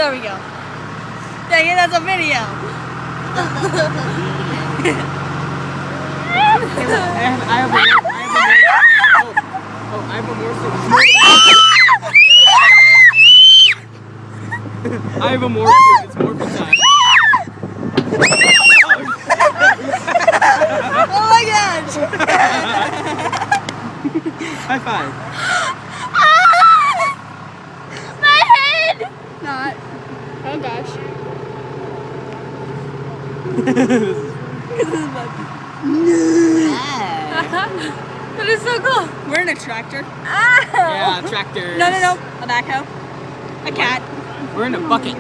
There we go. Dang it, that's a video. I have a more I have a more it's more for time. Oh my gosh! High five. My head! Not. Oh gosh. That is so cool. We're in a tractor. Yeah, tractor. No, a backhoe. A cat. We're in a bucket.